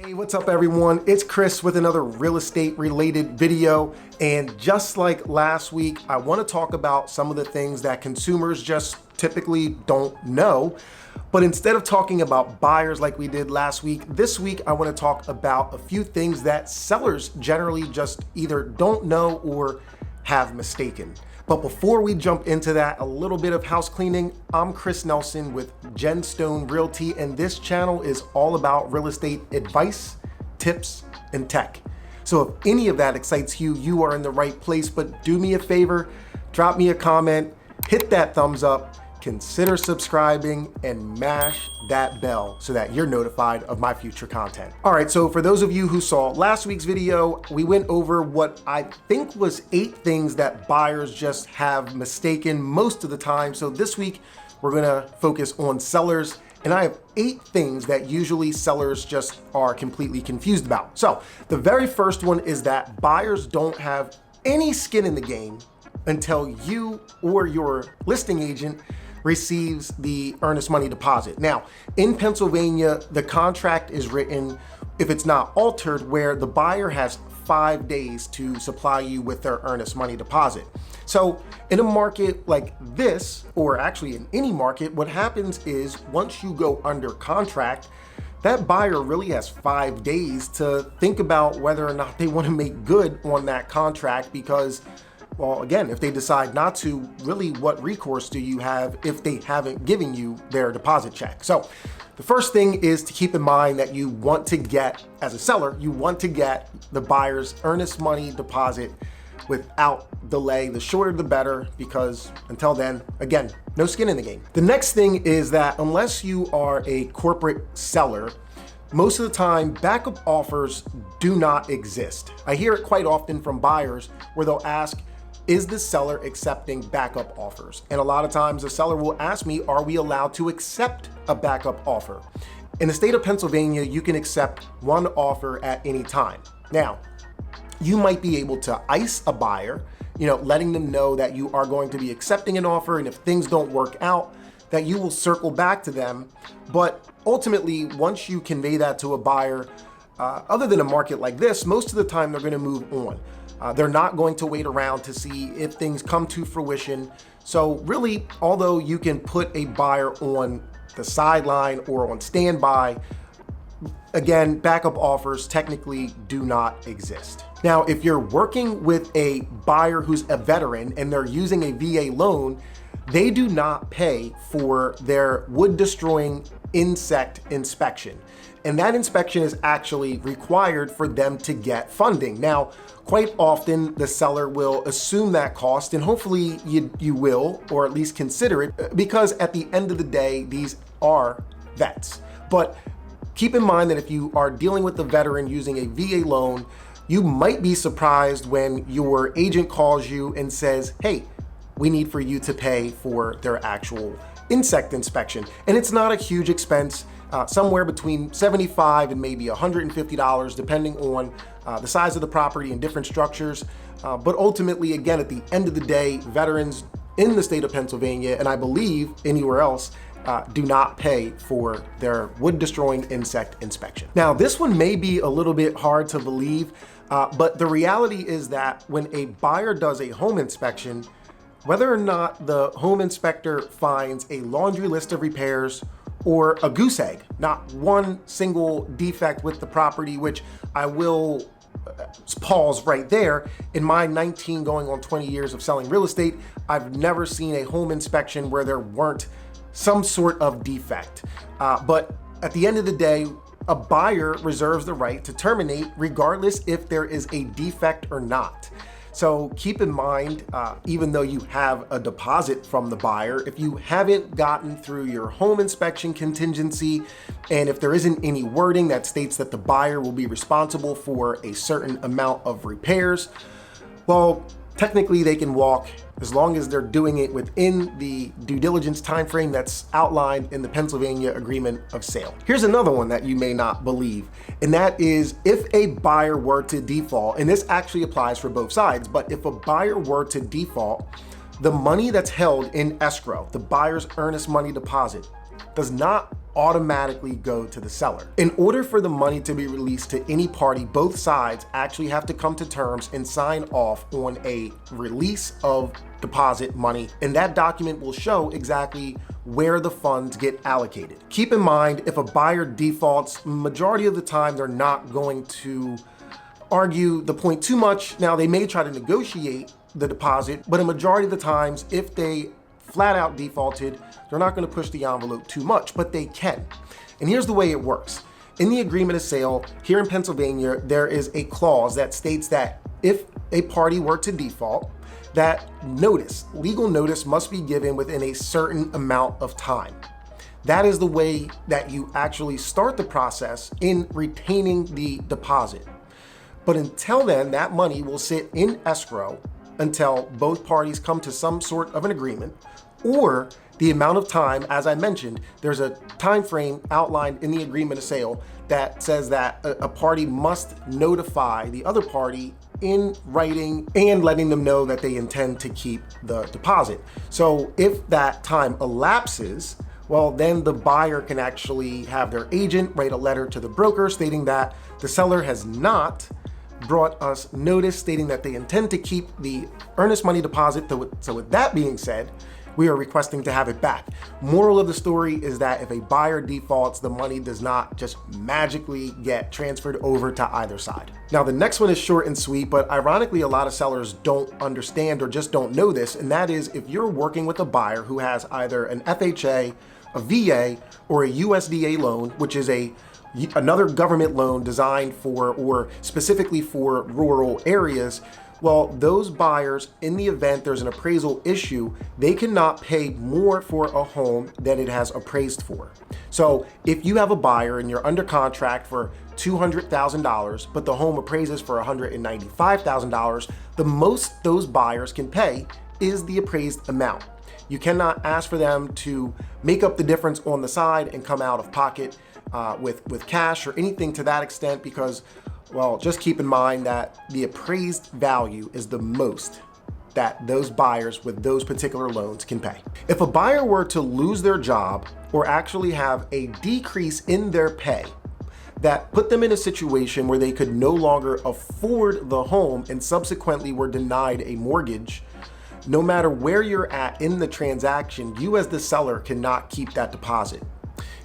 Hey, what's up everyone? It's Chris with another real estate related video. And just like last week, I want to talk about some of the things that consumers just typically don't know. But instead of talking about buyers like we did last week, this week I want to talk about a few things that sellers generally just either don't know or have mistaken. But before we jump into that, a little bit of house cleaning. I'm Chris Nelson with Gemstone Realty, and this channel is all about real estate advice, tips, and tech. So if any of that excites you, you are in the right place. But do me a favor, drop me a comment, hit that thumbs up, consider subscribing, and mash that bell so that you're notified of my future content. All right, so for those of you who saw last week's video, we went over what I think was 8 things that buyers just have mistaken most of the time. So this week, we're gonna focus on sellers, and I have 8 things that usually sellers just are completely confused about. So the very first one is that buyers don't have any skin in the game until you or your listing agent receives the earnest money deposit. Now, in Pennsylvania, the contract is written, if it's not altered, where the buyer has 5 days to supply you with their earnest money deposit. So in a market like this, or actually in any market, what happens is once you go under contract, that buyer really has 5 days to think about whether or not they want to make good on that contract, because well, again, if they decide not to, really what recourse do you have if they haven't given you their deposit check? So the first thing is to keep in mind that you want to get, as a seller, you want to get the buyer's earnest money deposit without delay. The shorter the better, because until then, again, no skin in the game. The next thing is that unless you are a corporate seller, most of the time, backup offers do not exist. I hear it quite often from buyers where they'll ask, is the seller accepting backup offers? And a lot of times the seller will ask me, are we allowed to accept a backup offer? In the state of Pennsylvania, you can accept one offer at any time. Now, you might be able to ice a buyer, letting them know that you are going to be accepting an offer, and if things don't work out, that you will circle back to them. But ultimately, once you convey that to a buyer, other than a market like this, most of the time they're gonna move on. They're not going to wait around to see if things come to fruition. So really, although you can put a buyer on the sideline or on standby, again, backup offers technically do not exist. Now, if you're working with a buyer who's a veteran and they're using a VA loan, they do not pay for their wood destroying insect inspection. And that inspection is actually required for them to get funding. Now, quite often the seller will assume that cost, and hopefully you will, or at least consider it, because at the end of the day, these are vets. But keep in mind that if you are dealing with a veteran using a VA loan, you might be surprised when your agent calls you and says, hey, we need for you to pay for their actual insect inspection. And it's not a huge expense, somewhere between $75 and maybe $150, depending on the size of the property and different structures. But ultimately, again, at the end of the day, veterans in the state of Pennsylvania, and I believe anywhere else, do not pay for their wood destroying insect inspection. Now, this one may be a little bit hard to believe, but the reality is that when a buyer does a home inspection, whether or not the home inspector finds a laundry list of repairs or a goose egg, not one single defect with the property, which I will pause right there. In my 19 going on 20 years of selling real estate, I've never seen a home inspection where there weren't some sort of defect. But at the end of the day, a buyer reserves the right to terminate regardless if there is a defect or not. So keep in mind, even though you have a deposit from the buyer, if you haven't gotten through your home inspection contingency, and if there isn't any wording that states that the buyer will be responsible for a certain amount of repairs, well, technically they can walk as long as they're doing it within the due diligence timeframe that's outlined in the Pennsylvania Agreement of Sale. Here's another one that you may not believe, and that is if a buyer were to default, and this actually applies for both sides, but if a buyer were to default, the money that's held in escrow, the buyer's earnest money deposit, does not automatically go to the seller. In order for the money to be released to any party, both sides actually have to come to terms and sign off on a release of deposit money, and that document will show exactly where the funds get allocated. Keep in mind, if a buyer defaults, majority of the time they're not going to argue the point too much. Now, they may try to negotiate the deposit, but a majority of the times, if they flat out defaulted, they're not going to push the envelope too much, but they can. And here's the way it works. In the agreement of sale here in Pennsylvania, there is a clause that states that if a party were to default, that legal notice must be given within a certain amount of time. That is the way that you actually start the process in retaining the deposit. But until then, that money will sit in escrow until both parties come to some sort of an agreement, or the amount of time, as I mentioned, there's a time frame outlined in the agreement of sale that says that a party must notify the other party in writing and letting them know that they intend to keep the deposit. So if that time elapses, well, then the buyer can actually have their agent write a letter to the broker stating that the seller has not brought us notice stating that they intend to keep the earnest money deposit. So with that being said, we are requesting to have it back. Moral of the story is that if a buyer defaults, the money does not just magically get transferred over to either side. Now, the next one is short and sweet, but ironically, a lot of sellers don't understand or just don't know this, and that is if you're working with a buyer who has either an FHA, a VA, or a USDA loan, which is another government loan designed for or specifically for rural areas, well, those buyers, in the event there's an appraisal issue, they cannot pay more for a home than it has appraised for. So if you have a buyer and you're under contract for $200,000, but the home appraises for $195,000, the most those buyers can pay is the appraised amount. You cannot ask for them to make up the difference on the side and come out of pocket with cash or anything to that extent, because, well, just keep in mind that the appraised value is the most that those buyers with those particular loans can pay. If a buyer were to lose their job or actually have a decrease in their pay that put them in a situation where they could no longer afford the home and subsequently were denied a mortgage, no matter where you're at in the transaction, you as the seller cannot keep that deposit.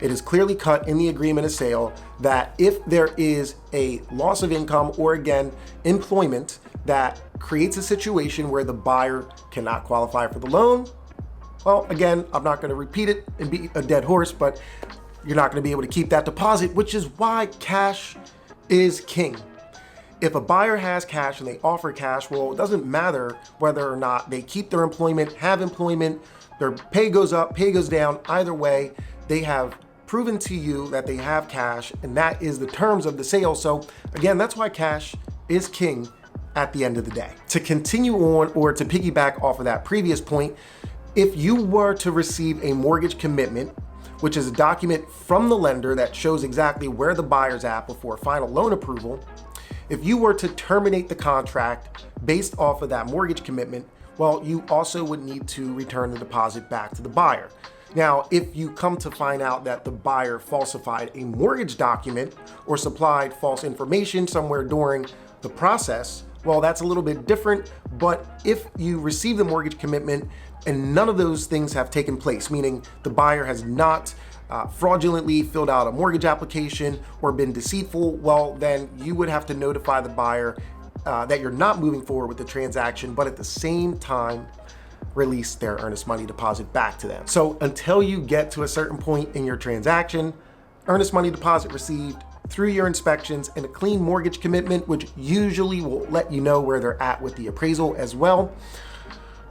It is clearly cut in the agreement of sale that if there is a loss of income or, again, employment that creates a situation where the buyer cannot qualify for the loan, well, again, I'm not going to repeat it and be a dead horse, but you're not going to be able to keep that deposit, which is why cash is king. If a buyer has cash and they offer cash, well, it doesn't matter whether or not they keep their employment, have employment, their pay goes up, pay goes down. Either way, they have proven to you that they have cash, and that is the terms of the sale. So again, that's why cash is king at the end of the day. To continue on, or to piggyback off of that previous point, if you were to receive a mortgage commitment, which is a document from the lender that shows exactly where the buyer's at before final loan approval, if you were to terminate the contract based off of that mortgage commitment, well, you also would need to return the deposit back to the buyer. Now, if you come to find out that the buyer falsified a mortgage document or supplied false information somewhere during the process, well, that's a little bit different. But if you receive the mortgage commitment and none of those things have taken place, meaning the buyer has not fraudulently filled out a mortgage application or been deceitful, well, then you would have to notify the buyer that you're not moving forward with the transaction, but at the same time, release their earnest money deposit back to them. So until you get to a certain point in your transaction, earnest money deposit received through your inspections and a clean mortgage commitment, which usually will let you know where they're at with the appraisal as well,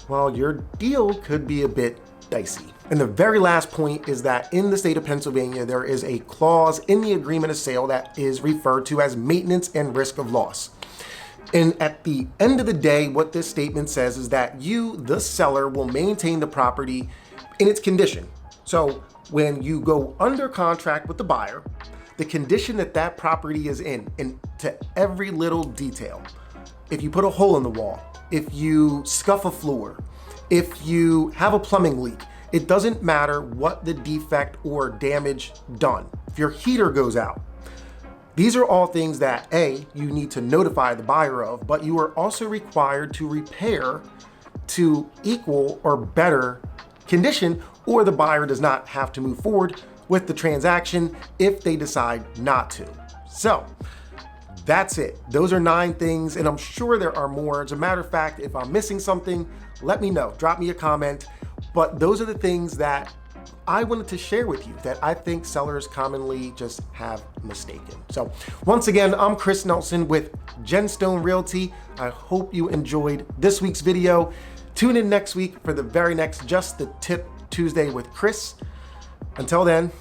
well, your deal could be a bit dicey. And the very last point is that in the state of Pennsylvania, there is a clause in the agreement of sale that is referred to as maintenance and risk of loss. And at the end of the day, what this statement says is that you, the seller, will maintain the property in its condition. So when you go under contract with the buyer, the condition that that property is in to every little detail. If you put a hole in the wall, if you scuff a floor, if you have a plumbing leak, It doesn't matter what the defect or damage done. If your heater goes out, these are all things that A, you need to notify the buyer of, but you are also required to repair to equal or better condition, or the buyer does not have to move forward with the transaction if they decide not to. So that's it. Those are 9 things, and I'm sure there are more. As a matter of fact, if I'm missing something, let me know, drop me a comment. But those are the things that I wanted to share with you that I think sellers commonly just have mistaken. So once again, I'm Chris Nelson with Genstone Realty. I hope you enjoyed this week's video. Tune in next week for the very next Just the Tip Tuesday with Chris. Until then,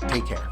take care.